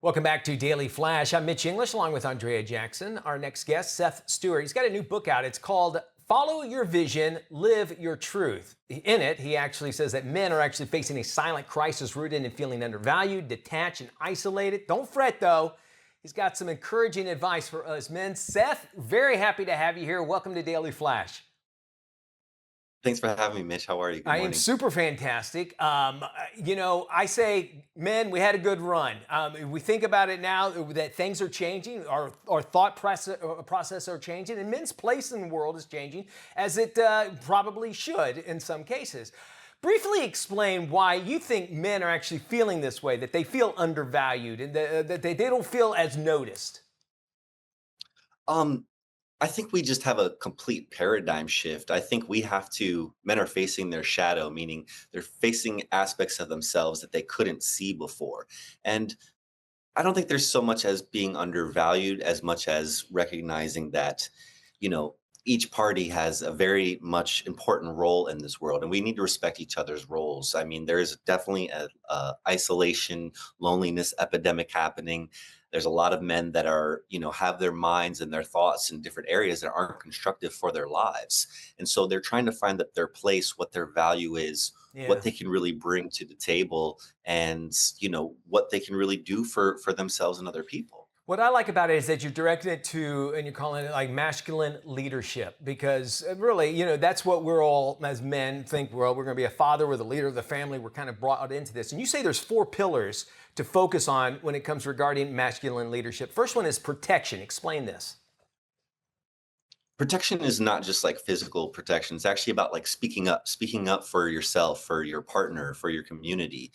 Welcome back to Daily Flash. I'm Mitch English along with Andrea Jackson. Our next guest, Seth Stewart. He's got a new book out. It's called Follow Your Vision, Live Your Truth. In it, he actually says that men are actually facing a silent crisis rooted in feeling undervalued, detached, and isolated. Don't fret, though. He's got some encouraging advice for us men. Seth, very happy to have you here. Welcome to Daily Flash. Thanks for having me, Mitch. How are you? Good I am morning. super fantastic. I say, men, we had a good run. We think about it now that things are changing, our process are changing, and men's place in the world is changing, as it probably should in some cases. Briefly explain why you think men are actually feeling this way, that they feel undervalued and that they don't feel as noticed. Um, I think we just have a complete paradigm shift. I think men are facing their shadow, meaning they're facing aspects of themselves that they couldn't see before. And I don't think there's so much as being undervalued as much as recognizing that, you know, each party has a very much important role in this world, and we need to respect each other's roles. I mean, there is definitely a isolation, loneliness epidemic happening. There's a lot of men that are, have their minds and their thoughts in different areas that aren't constructive for their lives, and so they're trying to find that their place, what their value is, what Yeah. they can really bring to the table, and what they can really do for themselves and other people. What I like about it is that you're directing it to, and you're calling it like masculine leadership, because really, that's what we're all as men think. Well, we're going to be a father, we're the leader of the family, we're kind of brought into this. And you say there's four pillars to focus on when it comes regarding masculine leadership. First one is protection. Explain this. Protection is not just like physical protection. It's actually about like speaking up for yourself, for your partner, for your community.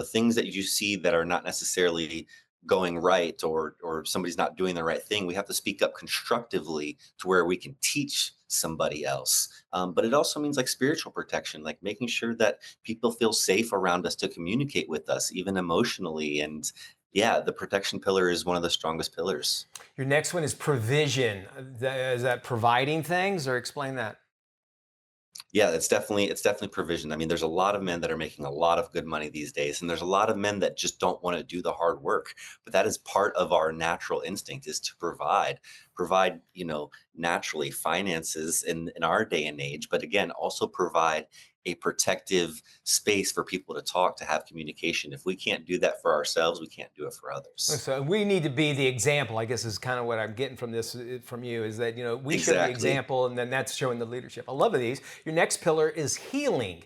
Things that you see that are not necessarily going right, or somebody's not doing the right thing. We have to speak up constructively to where we can teach somebody else. But it also means like spiritual protection, like making sure that people feel safe around us to communicate with us, even emotionally. And yeah, the protection pillar is one of the strongest pillars. Your next one is provision. Is that providing things, or explain that? Yeah, it's definitely provision. I mean, there's a lot of men that are making a lot of good money these days, and there's a lot of men that just don't want to do the hard work. But that is part of our natural instinct, is to provide, naturally finances in our day and age, but again, also provide a protective space for people to talk, to have communication. If we can't do that for ourselves, we can't do it for others. So we need to be the example, I guess, is kind of what I'm getting from this, from you, is that, we show the Exactly. example, and then that's showing the leadership. I love these. Your next pillar is healing.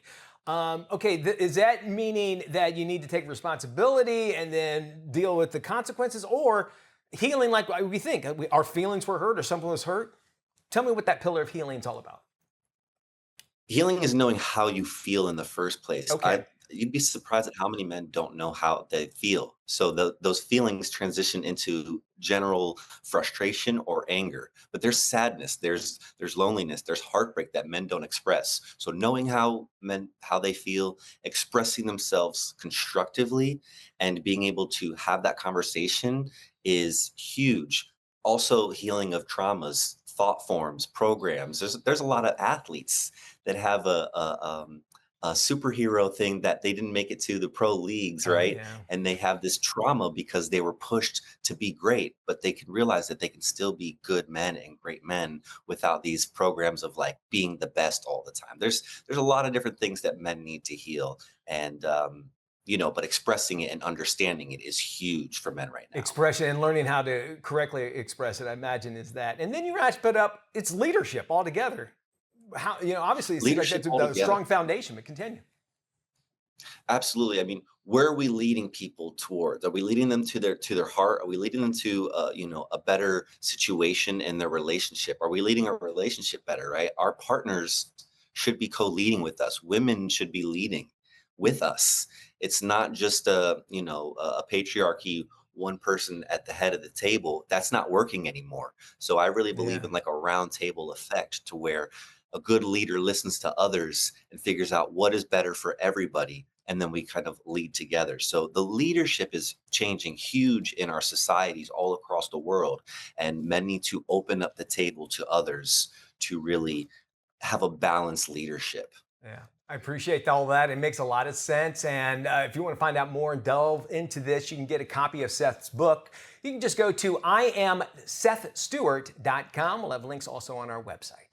Okay, is that meaning that you need to take responsibility and then deal with the consequences, or healing like we think? Our feelings were hurt or someone was hurt? Tell me what that pillar of healing is all about. Healing is knowing how you feel in the first place. Okay. You'd be surprised at how many men don't know how they feel. So those feelings transition into general frustration or anger. But there's sadness, there's loneliness, there's heartbreak that men don't express. So knowing how they feel, expressing themselves constructively, and being able to have that conversation is huge. Also, healing of traumas, thought forms, programs. There's a lot of athletes that have a superhero thing that they didn't make it to the pro leagues, Oh right? yeah. And they have this trauma because they were pushed to be great, but they can realize that they can still be good men and great men without these programs of like being the best all the time. There's a lot of different things that men need to heal, and but expressing it and understanding it is huge for men right now. Expression and learning how to correctly express it, I imagine, is that. And then you wrap it up, it's leadership altogether. How, obviously it seems like Leadership that's a altogether. strong foundation, but continue. Absolutely. I mean, where are we leading people towards? Are we leading them to their heart? Are we leading them to a better situation in their relationship? Are we leading our relationship better, right? Our partners should be co-leading with us. Women should be leading with us. It's not just a patriarchy, one person at the head of the table. That's not working anymore. So I really believe Yeah. in like a round table effect, to where a good leader listens to others and figures out what is better for everybody, and then we kind of lead together. So the leadership is changing huge in our societies all across the world, and men need to open up the table to others to really have a balanced leadership. Yeah. I appreciate all that. It makes a lot of sense. And if you want to find out more and delve into this, you can get a copy of Seth's book. You can just go to IamSethStewart.com. We'll have links also on our website.